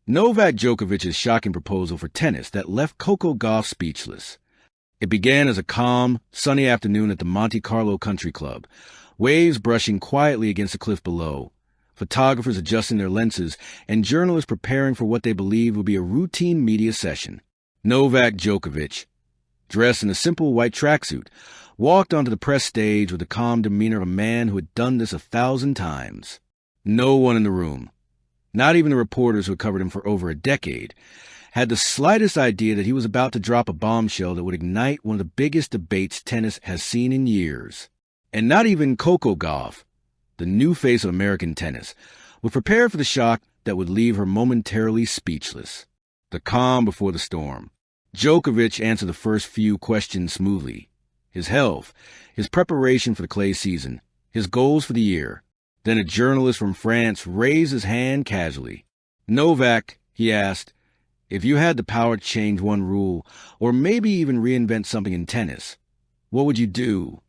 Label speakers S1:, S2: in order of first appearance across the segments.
S1: Novak Djokovic's shocking proposal for tennis that left Coco Gauff speechless. It began as a calm, sunny afternoon at the Monte Carlo Country Club, waves brushing quietly against the cliff below, photographers adjusting their lenses, and journalists preparing for what they believed would be a routine media session. Novak Djokovic, dressed in a simple white tracksuit, walked onto the press stage with the calm demeanor of a man who had done this 1,000 times. No one in the room, not even the reporters who had covered him for over a decade, had the slightest idea that he was about to drop a bombshell that would ignite one of the biggest debates tennis has seen in years. And not even Coco Gauff, the new face of American tennis, was prepared for the shock that would leave her momentarily speechless. The calm before the storm. Djokovic answered the first few questions smoothly. His health, his preparation for the clay season, his goals for the year. Then a journalist from France raised his hand casually. "Novak," he asked, "if you had the power to change one rule, or maybe even reinvent something in tennis, what would you do?"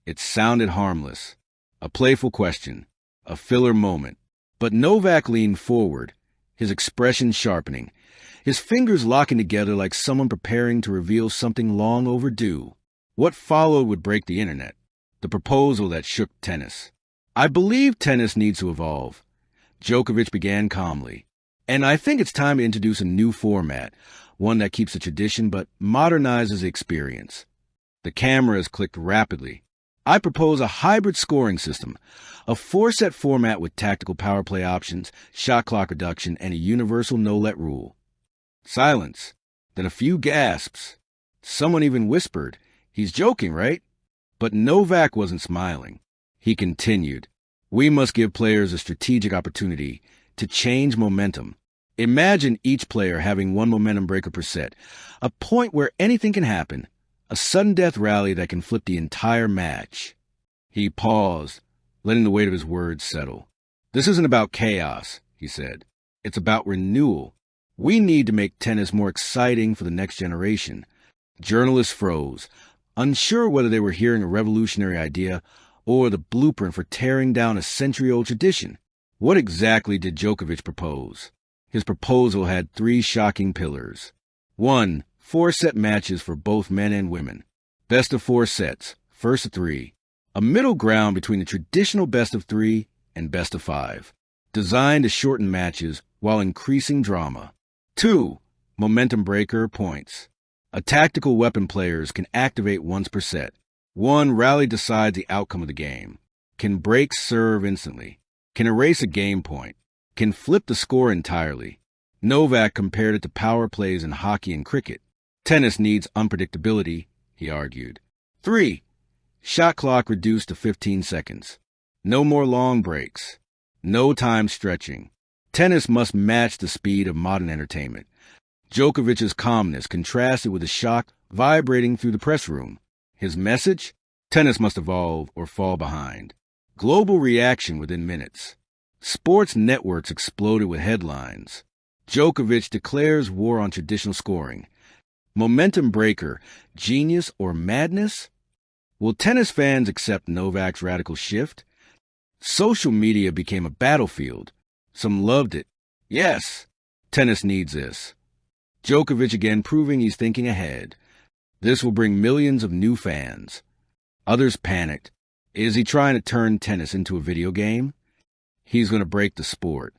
S1: It sounded harmless. A playful question. A filler moment. But Novak leaned forward, his expression sharpening, his fingers locking together like someone preparing to reveal something long overdue. What followed would break the internet. The proposal that shook tennis. "I believe tennis needs to evolve," Djokovic began calmly. "And I think it's time to introduce a new format, one that keeps the tradition but modernizes the experience." The cameras clicked rapidly. "I propose a hybrid scoring system, a 4-set format with tactical power play options, shot clock reduction, and a universal no-let rule." Silence. Then a few gasps. Someone even whispered, "He's joking, right?" But Novak wasn't smiling. He continued, "We must give players a strategic opportunity to change momentum. Imagine each player having one momentum breaker per set, a point where anything can happen, a sudden death rally that can flip the entire match." He paused, letting the weight of his words settle. "This isn't about chaos," he said. "It's about renewal. We need to make tennis more exciting for the next generation." Journalists froze, unsure whether they were hearing a revolutionary idea or the blueprint for tearing down a century-old tradition. What exactly did Djokovic propose? His proposal had 3 shocking pillars. 1. 4-set matches for both men and women. Best of 4 sets, first of 3. A middle ground between the traditional best of 3 and best of 5. Designed to shorten matches while increasing drama. 2. Momentum breaker points. A tactical weapon players can activate once per set. One rally decides the outcome of the game, can break serve instantly, can erase a game point, can flip the score entirely. Novak compared it to power plays in hockey and cricket. Tennis needs unpredictability, he argued. 3. Shot clock reduced to 15 seconds. No more long breaks. No time stretching. Tennis must match the speed of modern entertainment. Djokovic's calmness contrasted with the shock vibrating through the press room. His message? Tennis must evolve or fall behind. Global reaction within minutes. Sports networks exploded with headlines. Djokovic declares war on traditional scoring. Momentum breaker, genius or madness? Will tennis fans accept Novak's radical shift? Social media became a battlefield. Some loved it. Yes, tennis needs this. Djokovic again proving he's thinking ahead. This will bring millions of new fans. Others panicked. Is he trying to turn tennis into a video game? He's going to break the sport.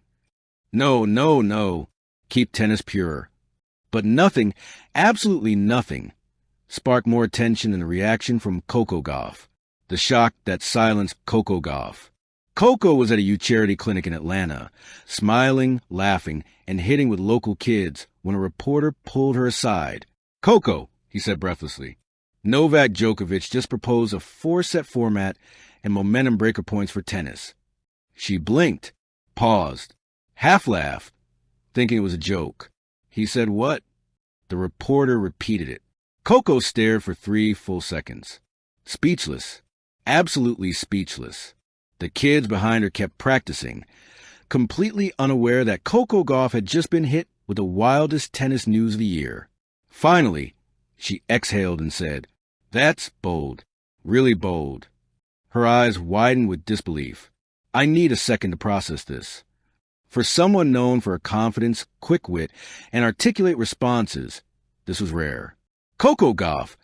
S1: No. Keep tennis pure. But nothing, absolutely nothing, sparked more attention than the reaction from Coco Gauff, the shock that silenced Coco Gauff. Coco was at a youth charity clinic in Atlanta, smiling, laughing, and hitting with local kids when a reporter pulled her aside. "Coco," he said breathlessly, "Novak Djokovic just proposed a 4-set format and momentum breaker points for tennis." She blinked, paused, half-laughed, thinking it was a joke. He said, "What?" The reporter repeated it. Coco stared for 3 full seconds. Speechless. Absolutely speechless. The kids behind her kept practicing, completely unaware that Coco Gauff had just been hit with the wildest tennis news of the year. Finally, she exhaled and said, "That's bold. Really bold." Her eyes widened with disbelief. "I need a second to process this." For someone known for her confidence, quick wit, and articulate responses, this was rare. Coco Gauff,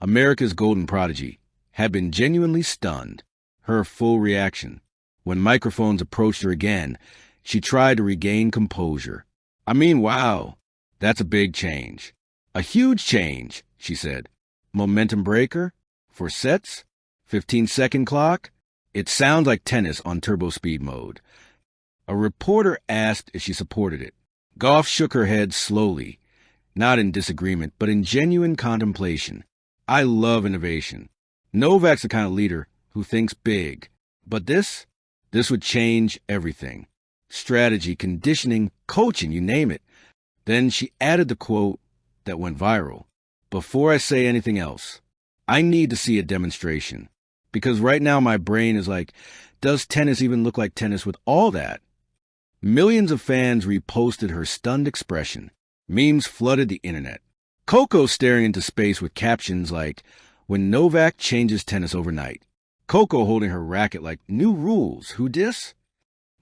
S1: America's golden prodigy, had been genuinely stunned. Her full reaction. When microphones approached her again, she tried to regain composure. I mean, wow, that's a big change. A huge change, she said. Momentum breaker? For sets? 15-second clock? It sounds like tennis on turbo speed mode. A reporter asked if she supported it. Gauff shook her head slowly, not in disagreement, but in genuine contemplation. I love innovation. Novak's the kind of leader who thinks big. But this would change everything. Strategy, conditioning, coaching, you name it. Then she added the quote that went viral. Before I say anything else, I need to see a demonstration. Because right now my brain is like, does tennis even look like tennis with all that? Millions of fans reposted her stunned expression. Memes flooded the internet. Coco staring into space with captions like, when Novak changes tennis overnight. Coco holding her racket like, new rules, who dis?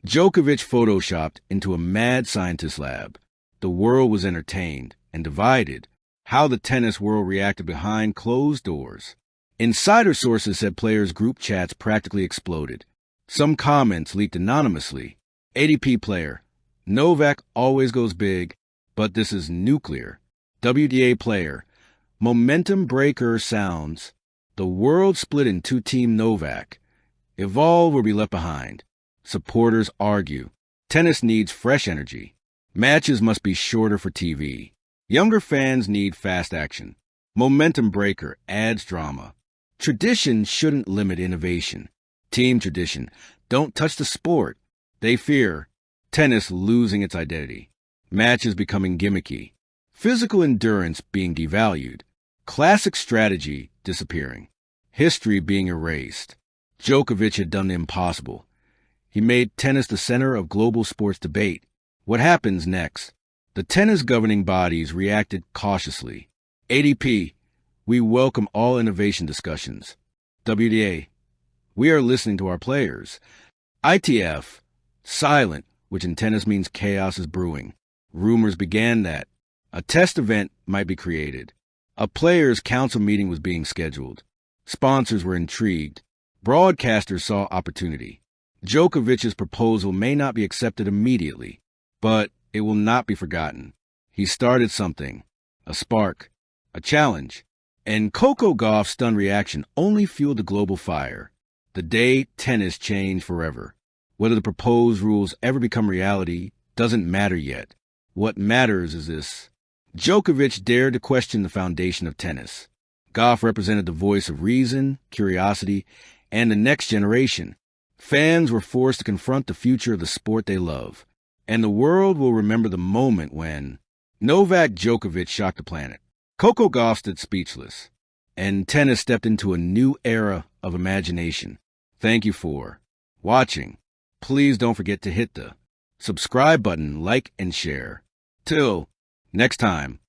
S1: Djokovic photoshopped into a mad scientist lab. The world was entertained and divided. How the tennis world reacted behind closed doors. Insider sources said players' group chats practically exploded. Some comments leaked anonymously. ADP player, Novak always goes big, but this is nuclear. WDA player, momentum breaker sounds. The world split in two-team Novak. Evolve or be left behind. Supporters argue. Tennis needs fresh energy. Matches must be shorter for TV. Younger fans need fast action. Momentum breaker adds drama. Tradition shouldn't limit innovation. Team tradition, don't touch the sport. They fear tennis losing its identity. Matches becoming gimmicky. Physical endurance being devalued. Classic strategy disappearing. History being erased. Djokovic had done the impossible. He made tennis the center of global sports debate. What happens next? The tennis governing bodies reacted cautiously. ADP, we welcome all innovation discussions. WDA, we are listening to our players. ITF, silent, which in tennis means chaos is brewing. Rumors began that a test event might be created. A players' council meeting was being scheduled. Sponsors were intrigued. Broadcasters saw opportunity. Djokovic's proposal may not be accepted immediately, but it will not be forgotten. He started something, a spark, a challenge, and Coco Gauff's stunned reaction only fueled the global fire. The day tennis changed forever. Whether the proposed rules ever become reality doesn't matter yet. What matters is this. Djokovic dared to question the foundation of tennis. Gauff represented the voice of reason, curiosity, and the next generation. Fans were forced to confront the future of the sport they love. And the world will remember the moment when Novak Djokovic shocked the planet. Coco Gauff stood speechless. And tennis stepped into a new era of imagination. Thank you for watching. Please don't forget to hit the subscribe button, like, and share. Till next time.